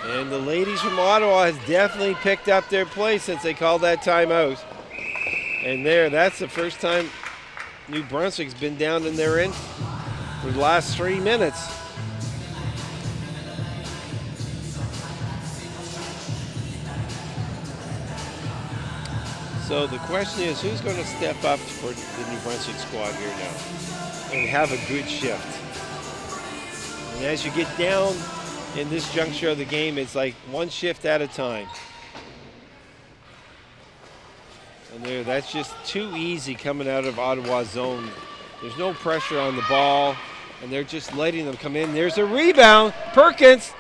And the ladies from Ottawa has definitely picked up their play since they called that timeout. And that's the first time New Brunswick's been down in their end for the last 3 minutes. So the question is, who's going to step up for the New Brunswick squad here now and have a good shift? And as you get down in this juncture of the game, it's like one shift at a time. And that's just too easy coming out of Ottawa's zone. There's no pressure on the ball, and they're just letting them come in. There's a rebound. Perkins,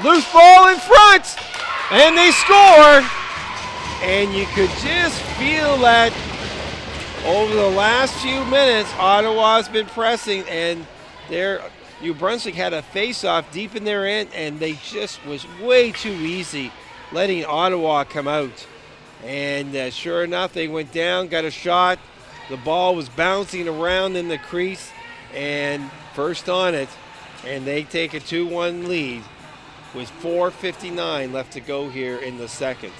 loose ball in front, and they score. And you could just feel that over the last few minutes, Ottawa's been pressing, and New Brunswick had a face-off deep in their end, and they just was way too easy letting Ottawa come out. And sure enough, they went down, got a shot. The ball was bouncing around in the crease, and first on it, and they take a 2-1 lead with 4:59 left to go here in the second.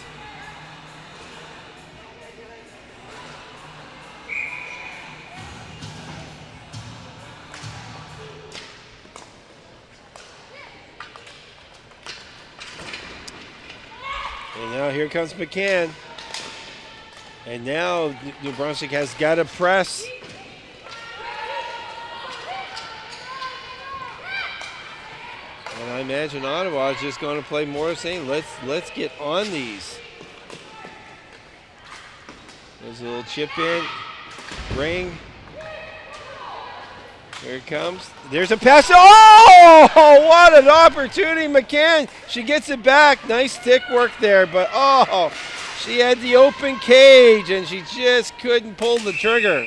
And now here comes McCann. And now New Brunswick has got to press. And I imagine Ottawa is just going to play more saying, let's get on these. There's a little chip in. Ring. Here it comes. There's a pass. Oh, what an opportunity, McCann. She gets it back. Nice stick work there, but she had the open cage and she just couldn't pull the trigger.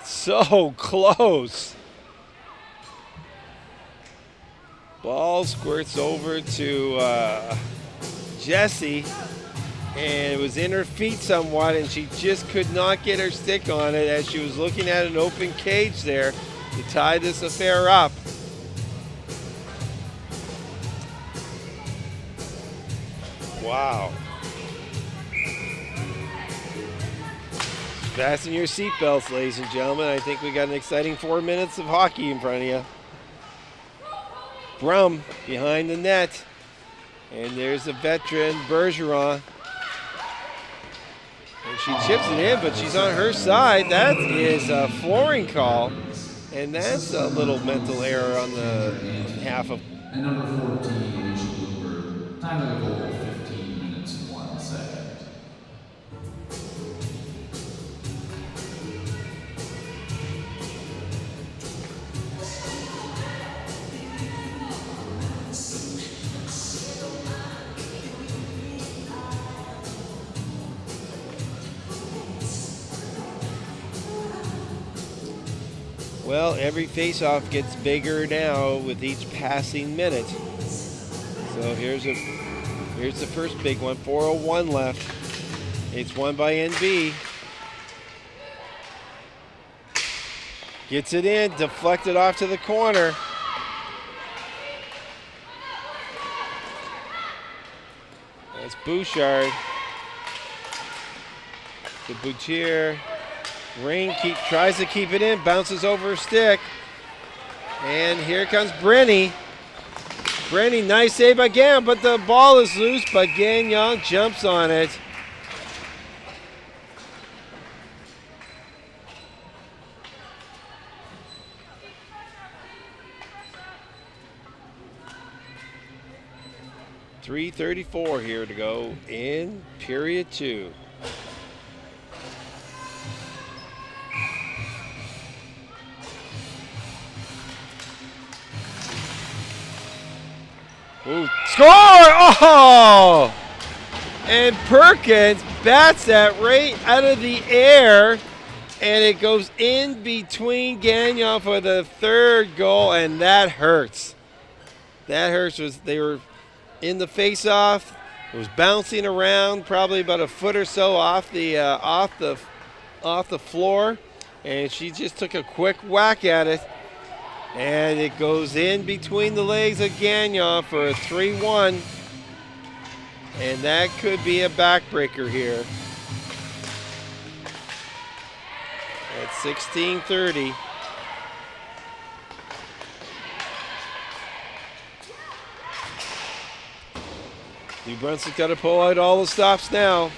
So close. Ball squirts over to Jessie. And it was in her feet somewhat, and she just could not get her stick on it as she was looking at an open cage there to tie this affair up. Wow. Fasten your seatbelts, ladies and gentlemen. I think we got an exciting 4 minutes of hockey in front of you. Brum behind the net. And there's the veteran, Bergeron. And she chips it in, but she's on her side. That is a flooring call. And that's a little mental error on the half of.
And number 14, Alicia Bloomberg. Time of the goal, 15 minutes and 1 second.
Well, every faceoff gets bigger now with each passing minute. So here's the first big one. 4:01 left. It's won by NB. Gets it in, deflected off to the corner. That's Bouchard. To Bouchier. Ring tries to keep it in, bounces over her stick. And here comes Brenny. Brenny, nice save again, but the ball is loose, but Gagnon jumps on it. .334 here to go in period 2. Ooh, score! Oh! And Perkins bats that right out of the air, and it goes in between Gagnon for the third goal, and that hurts. That hurts. They were in the face-off. It was bouncing around, probably about a foot or so off the off the floor, and she just took a quick whack at it. And it goes in between the legs of Gagnon for a 3-1. And that could be a backbreaker here. At 16:30. New Brunswick got to pull out all the stops now.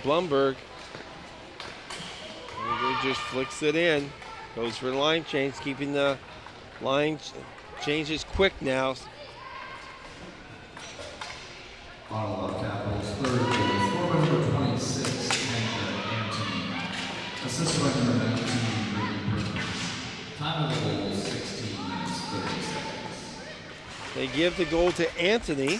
Blumberg. Just flicks it in. Goes for the line change, keeping the line changes quick now.
Ottawa Capitals third goal, forward number 26, Anthony. Assist by number 19, Brittany Perkins. Time of the goal, 16 minutes, 30 seconds.
They give the goal to Anthony.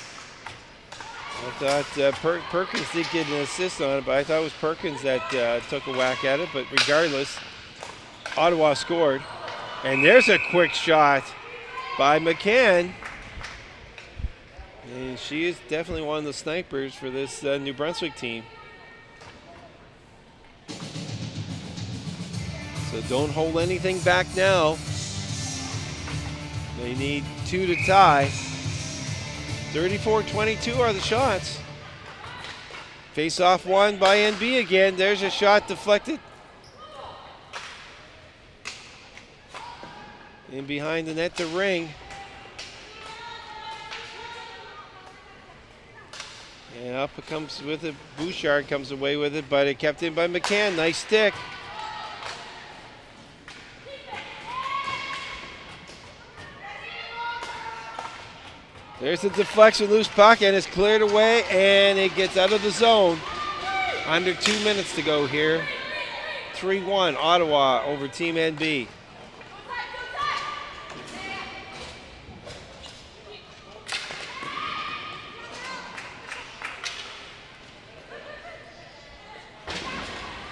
I thought Perkins did get an assist on it, but I thought it was Perkins that took a whack at it. But regardless, Ottawa scored. And there's a quick shot by McCann. And she is definitely one of the snipers for this New Brunswick team. So don't hold anything back now. They need 2 to tie. 34-22 are the shots. Face off one by NB again. There's a shot deflected. In behind the net to Ring. And up it comes with it. Bouchard comes away with it, but it kept in by McCann. Nice stick. There's the deflection, loose puck, and it's cleared away, and it gets out of the zone. Under 2 minutes to go here. 3-1, Ottawa over Team NB.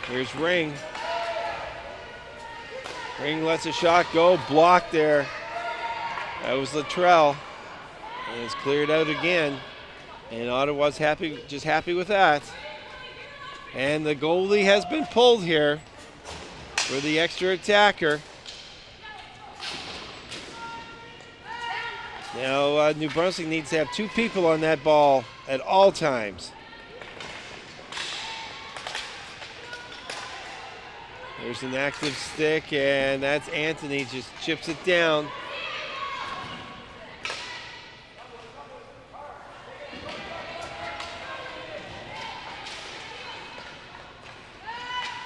Here's Ring. Ring lets a shot go, blocked there. That was Luttrell. And it's cleared out again. And Ottawa's just happy with that. And the goalie has been pulled here for the extra attacker. Now New Brunswick needs to have 2 people on that ball at all times. There's an active stick, and that's Anthony, just chips it down.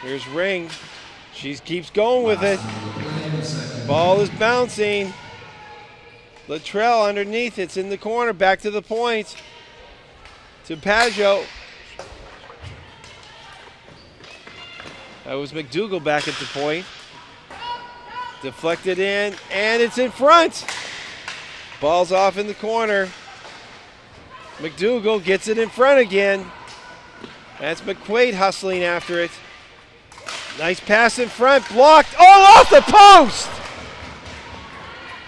Here's Ring. She keeps going with it. Ball is bouncing. Luttrell underneath. It's in the corner. Back to the point. To Pajot. That was McDougall back at the point. Deflected in, and it's in front. Ball's off in the corner. McDougall gets it in front again. That's McQuaid hustling after it. Nice pass in front, blocked. Oh, off the post!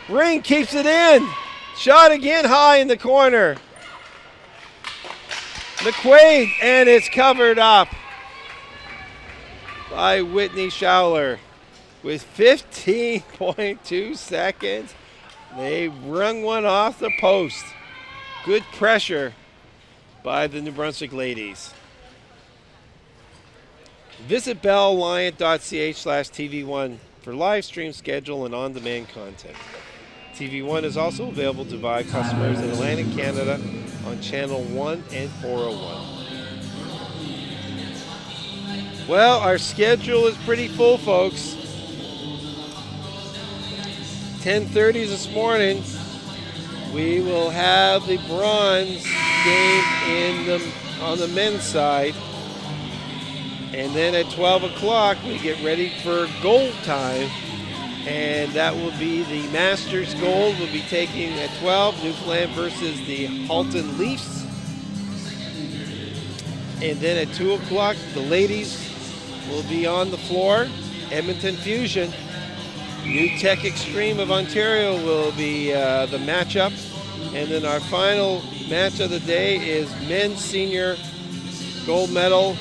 Ring keeps it in. Shot again high in the corner. McQuaid, and it's covered up by Whitney Schauler. With 15.2 seconds, they wrung one off the post. Good pressure by the New Brunswick ladies. Visit bellalliant.ch/TV1 for live stream schedule and on-demand content. TV1 is also available to buy customers in Atlantic Canada on Channel 1 and 401. Well, our schedule is pretty full, folks. 10:30 this morning, we will have the bronze game on the men's side. And then at 12 o'clock, we get ready for gold time. And that will be the Masters Gold. We'll be taking at 12, Newfoundland versus the Halton Leafs. And then at 2 o'clock, the ladies will be on the floor. Edmonton Fusion New Tech Extreme of Ontario will be the matchup. And then our final match of the day is men's senior gold medal.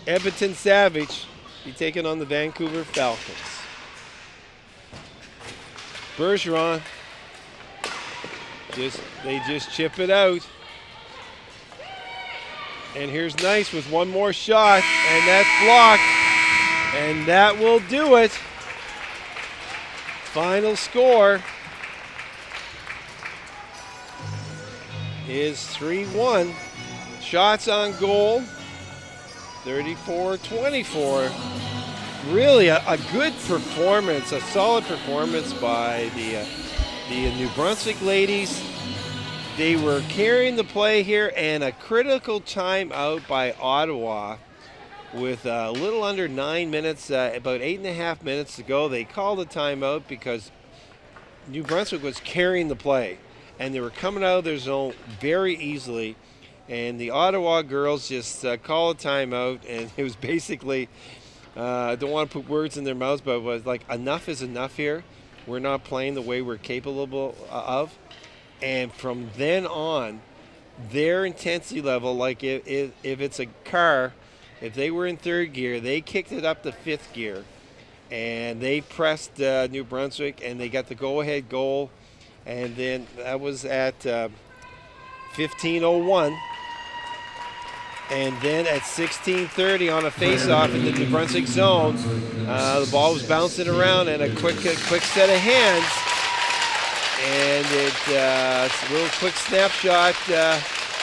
Edmonton Savage be taking on the Vancouver Falcons. Bergeron, they just chip it out. And here's Nice with one more shot, and that's blocked. And that will do it. Final score is 3-1. Shots on goal, 34-24. Really a good performance, a solid performance by the New Brunswick ladies. They were carrying the play here, and a critical timeout by Ottawa with a little under 9 minutes, about 8.5 minutes to go. They called a timeout because New Brunswick was carrying the play, and they were coming out of their zone very easily. And the Ottawa girls just called a timeout, and it was basically, I don't want to put words in their mouths, but it was like, enough is enough here. We're not playing the way we're capable of. And from then on, their intensity level, like if it's a car, if they were in third gear, they kicked it up to fifth gear. And they pressed New Brunswick, and they got the go-ahead goal. And then that was at 15:01. And then at 16:30 on a face-off in the New Brunswick zone, the ball was bouncing around, and a quick set of hands. And it's a little quick snapshot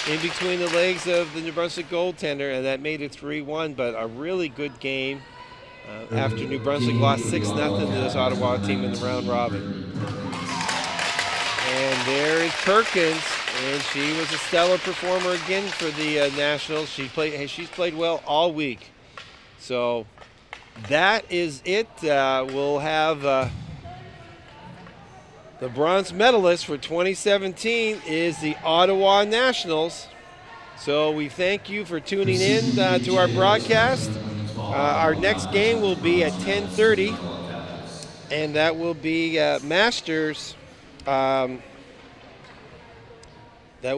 in between the legs of the New Brunswick goaltender, and that made it 3-1. But a really good game after New Brunswick lost 6-0 to this Ottawa team in the round robin. And there is Perkins, and she was a stellar performer again for the Nationals. She's played well all week. So that is it. We'll have the bronze medalist for 2017 is the Ottawa Nationals. So we thank you for tuning in to our broadcast. Our next game will be at 10:30, and that will be Masters. That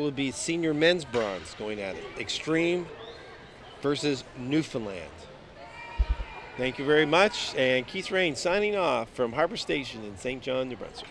will be senior men's bronze going at it. Extreme versus Newfoundland. Thank you very much. And Keith Rain signing off from Harbor Station in St. John, New Brunswick.